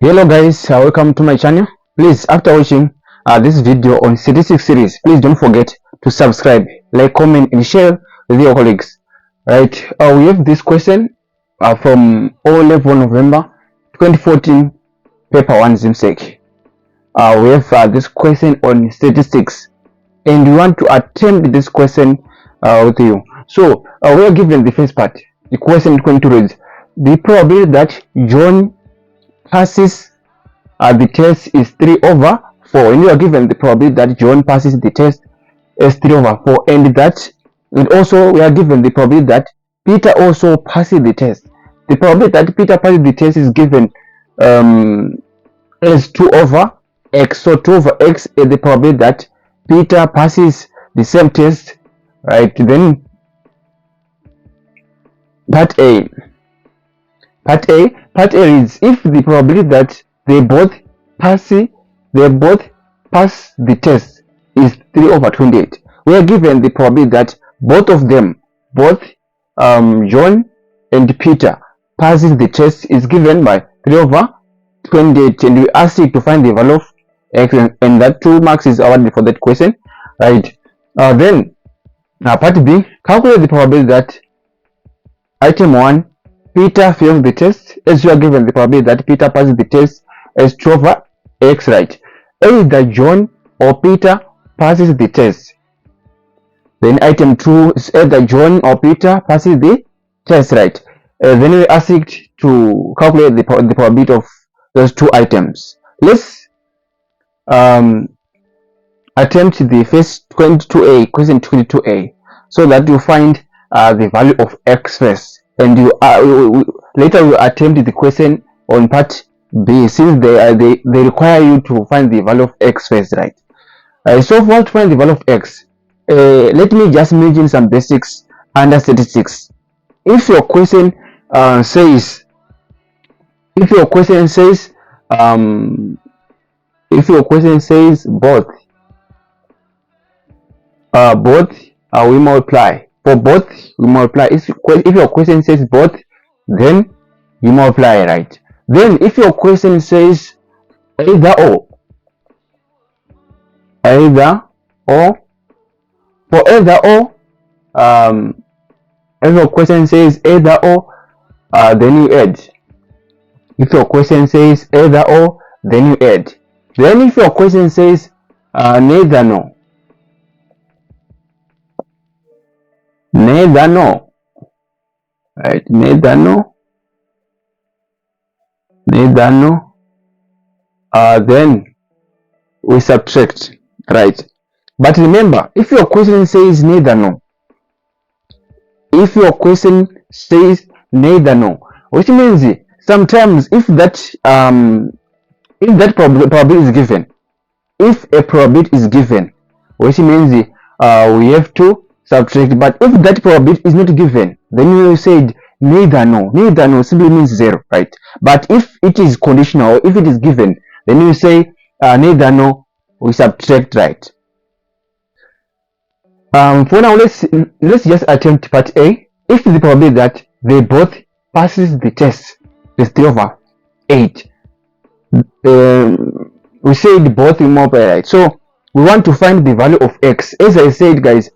Hello guys, welcome to my channel. Please, after watching this video on statistics series, please don't forget to subscribe, like, comment and share with your colleagues. Right, we have this question from O-Level November 2014 paper 1 ZIMSEC. We have this question on statistics and we want to attempt this question with you. So we are given the first part. The question is going to read: the probability that John passes the test is 3/4, and you are given the probability that John passes the test is 3/4, and also we are given the probability that Peter also passes the test. The probability that Peter passes the test is given as 2/x. So 2/x is the probability that Peter passes the same test, right? Then part A is if the probability that they both pass the test is 3/28. We are given the probability that both of them, John and Peter, passes the test is given by 3/28, and we ask you to find the value of x, and that 2 marks is awarded for that question, right? Then part B, calculate the probability that item 1, Peter fails the test, as you are given the probability that Peter passes the test as 2/x, right? Either John or Peter passes the test. Then item 2 is either John or Peter passes the test, right? Then we ask it to calculate the probability of those two items. Let's attempt the first 22A, question 22A, so that you find the value of x first, and you later you attempt the question on part B, since they require you to find the value of x first, right? So for to find the value of x, let me just mention some basics under statistics. If your question says both we multiply. For both we multiply. If your question says both, then you multiply, right? Then if your question says either or, for either or, if your question says either or, then you add. If your question says either or, then you add. Then if your question says neither nor, right? Neither nor, then we subtract, right? But remember, if your question says neither nor, which means sometimes if that probability is given, if a probability is given, which means we have to subtract. But if that probability is not given, then we said neither nor simply means 0, right? But if it is conditional, if it is given, then you say neither nor, we subtract, right? For now, let's just attempt part A. If the probability that they both passes the test is 3/8, we said both we multiply, right? So we want to find the value of x. As I said, guys,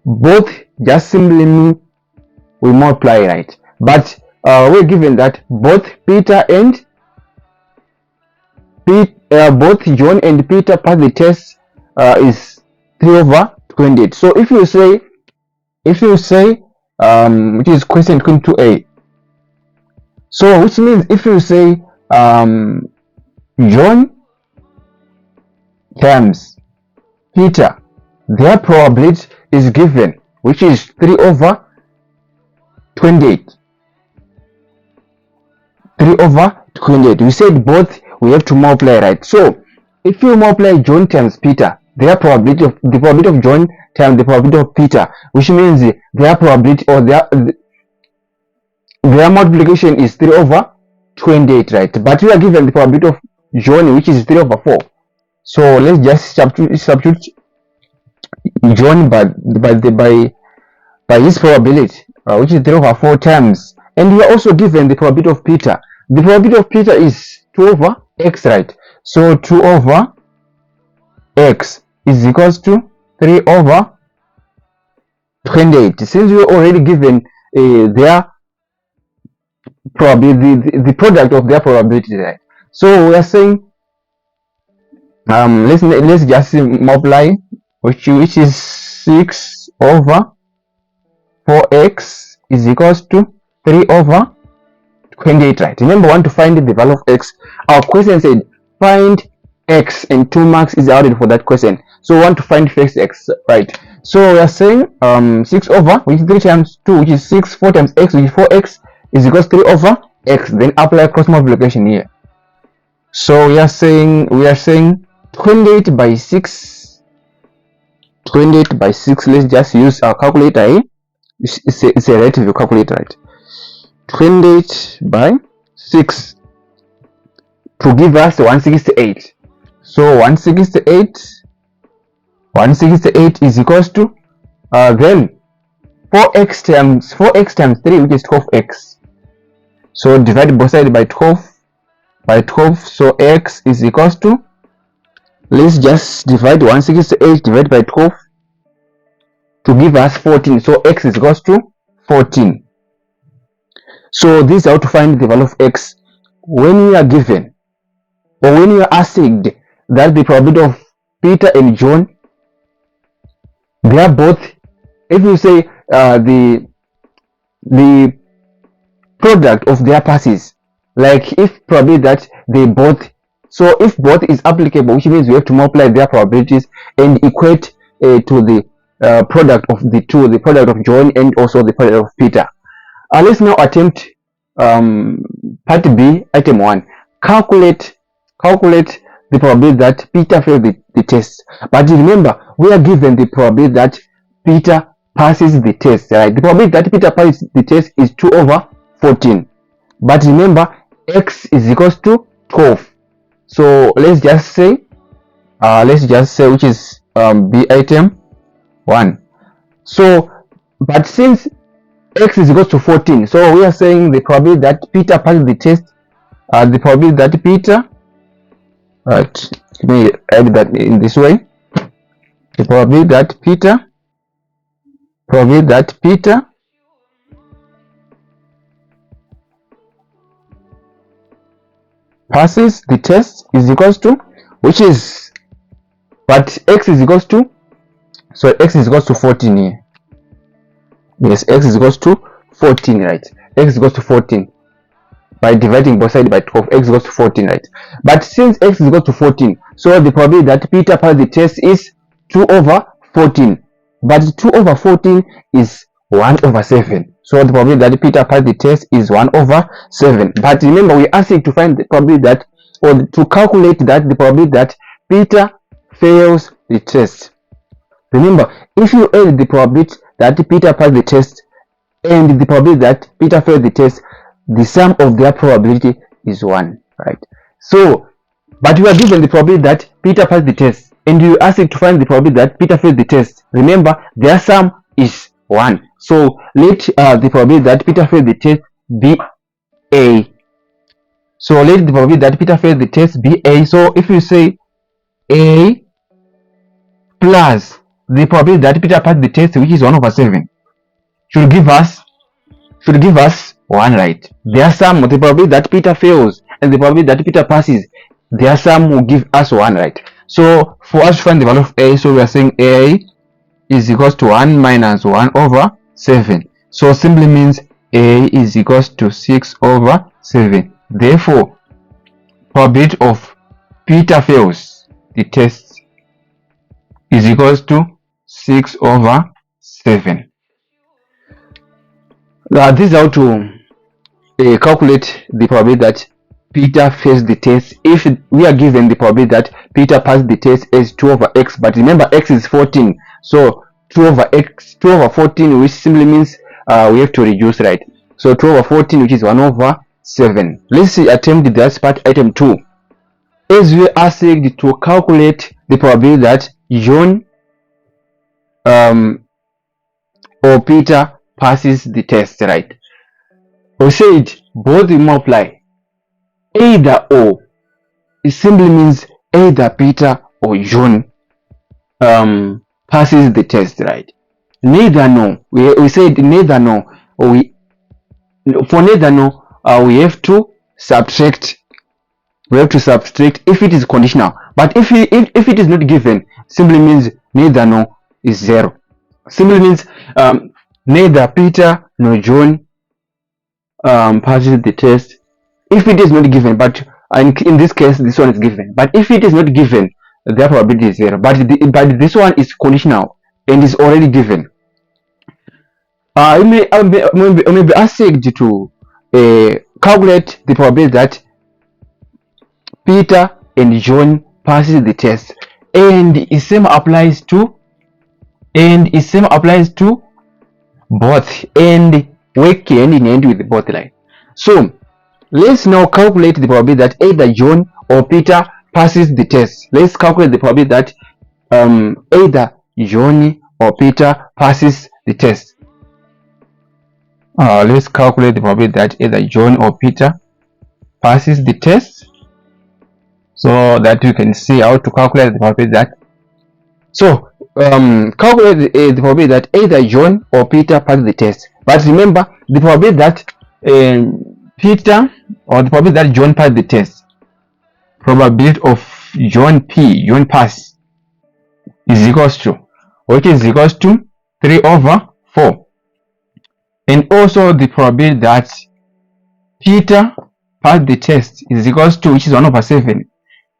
both just simply mean we multiply, right? But we're given that both John and Peter pass the test is 3/28. So if you say which is question 22A, so which means if you say John times Peter, their probability is given, which is 3/28. We said both we have to multiply, right? So if you multiply John times Peter, the probability of John times the probability of Peter, which means their probability or their multiplication is 3/28, right? But we are given the probability of John, which is 3/4. So let's just substitute John by his probability, which is 3/4 times, and we are also given the probability of Peter, The probability of Peter is 2 over x, right? So 2 over x is equals to 3 over 28. Since we already given their probability, the product of their probability, right? So we are saying let's just multiply, which is 6 over 4x is equals to 3 over 28, right? Remember, we want to find the value of x. Our question said find x, and 2 marks is added for that question. So we want to find first x, right? So we are saying 6 over, which is 3 times 2, which is 6, 4 times x, which is 4x, is equals to 3 over x. Then apply cross multiplication here. So we are saying 28 by 6. 28 by 6. Let's just use our calculator here. It's a relative calculator, right? 28 by 6 to give us 168. So 168 is equals to then 4x times 3, which is 12x. So divide both sides by 12. So x is equals to, let's just divide 168 divided by 12 to give us 14. So x is equals to 14. So this is how to find the value of x when we are given, or when you are asked that the probability of Peter and John, they are both, if you say the product of their passes, like if probably that they both, so if both is applicable, which means we have to multiply their probabilities and equate to the product of the two, the product of John and also the product of Peter. Let's now attempt part B, item 1. Calculate the probability that Peter failed the test. But remember, we are given the probability that Peter passes the test, right? The probability that Peter passes the test is 2 over 14. But remember, x is equals to 12. So let's just say which is B item 1. So, but since x is equals to 14, so we are saying the probability that Peter passes the test, the probability that Peter, right, let me add that in this way, the probability that Peter passes the test is equals to, which is, but x is equals to, so x is equals to 14 here. Yes, x is equals to 14, right? X is equals to 14 by dividing both sides by 12. X is equals to 14, right? But since x is equals to 14, so the probability that Peter passes the test is 2 over 14. But 2 over 14 is 1 over 7. So the probability that Peter passes the test is 1 over 7. But remember, we asked to find the probability that, or to calculate that, the probability that Peter fails the test. Remember, if you add the probability that Peter passed the test and the probability that Peter failed the test, the sum of their probability is 1, right? So, but we are given the probability that Peter passed the test, and you ask it to find the probability that Peter failed the test. Remember, their sum is 1. So let the probability that Peter failed the test be A. So let the probability that Peter failed the test be A. So if you say A plus the probability that Peter passed the test, which is 1 over 7, should give us 1, right? Their sum, the probability that Peter fails and the probability that Peter passes, their sum will give us 1, right? So for us to find the value of A, so we are saying A is equals to 1 minus 1 over 7. So simply means A is equals to 6 over 7. Therefore, probability of Peter fails the test is equals to 6 over 7. This is how to calculate the probability that Peter fails the test if we are given the probability that Peter passed the test as 2 over x. But remember, x is 14. So 2 over 14, which simply means we have to reduce, right? So 2 over 14, which is 1 over 7. Let's see, attempt that part, item 2. As we are asked to calculate the probability that John or Peter passes the test, right? We said both will multiply. either or. It simply means either Peter or John passes the test, right? Neither no. We said neither no. For neither no, we have to subtract. We have to subtract if it is conditional. But if it is not given, simply means neither no is 0. Simply means neither Peter nor John passes the test if it is not given. But in this case, this one is given. But if it is not given, the probability is 0. But this one is conditional and is already given. You may be asked to calculate the probability that Peter and John passes the test, and the same applies to both, and work hand in hand with both, right? So let's now calculate the probability that either John or Peter passes the test. Let's calculate the probability that either John or Peter passes the test. Let's calculate the probability that either John or Peter passes the test, so that you can see how to calculate the probability that. So calculate the probability that either John or Peter passes the test. But remember, the probability that Peter or the probability that John passes the test, probability of John pass is equals to, which is equals to 3/4. And also the probability that Peter passed the test is equals to, which is 1/7.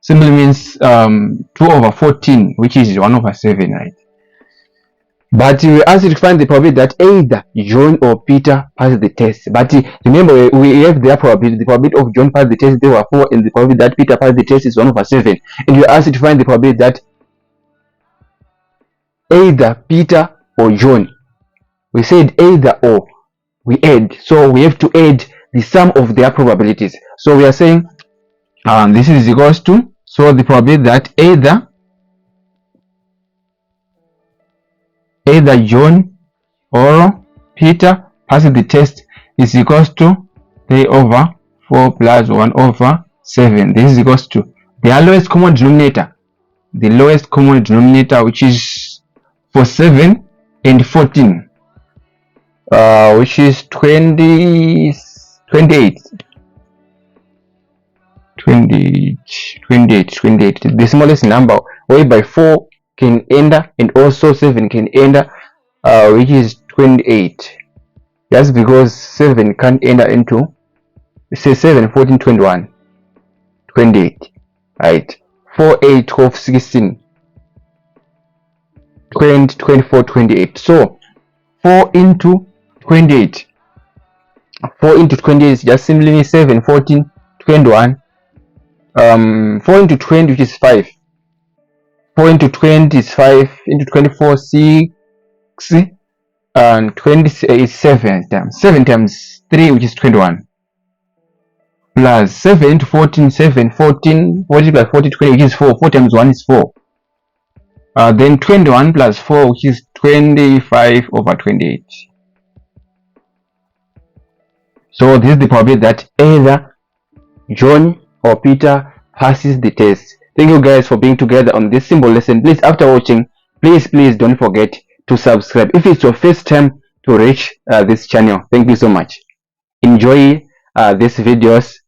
Simply means 2/14, which is 1/7, right? But we asked to find the probability that either John or Peter passes the test. But remember, we have their probability. The probability of John pass the test, they were 4, and the probability that Peter pass the test is 1/7. And we asked to find the probability that either Peter or John. We said either or. We add, so we have to add the sum of their probabilities. So we are saying this is equals to, so the probability that either John or Peter passes the test is equals to 3/4 plus 1/7. This is equals to the lowest common denominator. The lowest common denominator, which is for 7 and 14. Which is 28. 28. The smallest number, whereby 4 can enter and also 7 can enter, which is 28. That's because 7 can't enter into, say 7, 14, 21, 28, right? 4, 8, 12, 16, 20, 24, 28. So 4 into 28. 4 into 28 is just simply 7, 14, 21. 4 into 20, which is 5. 4 into 20 is 5. Into 24, 6. And 20 is 7 times. 7 times 3, which is 21. Plus 7 into 14, 7. 14 plus 40, 20, which is 4. 4 times 1 is 4. Then 21 plus 4, which is 25/28. So this is the probability that either John or Peter passes the test. Thank you guys for being together on this simple lesson. Please, after watching, please don't forget to subscribe if it's your first time to reach this channel. Thank you so much. Enjoy these videos.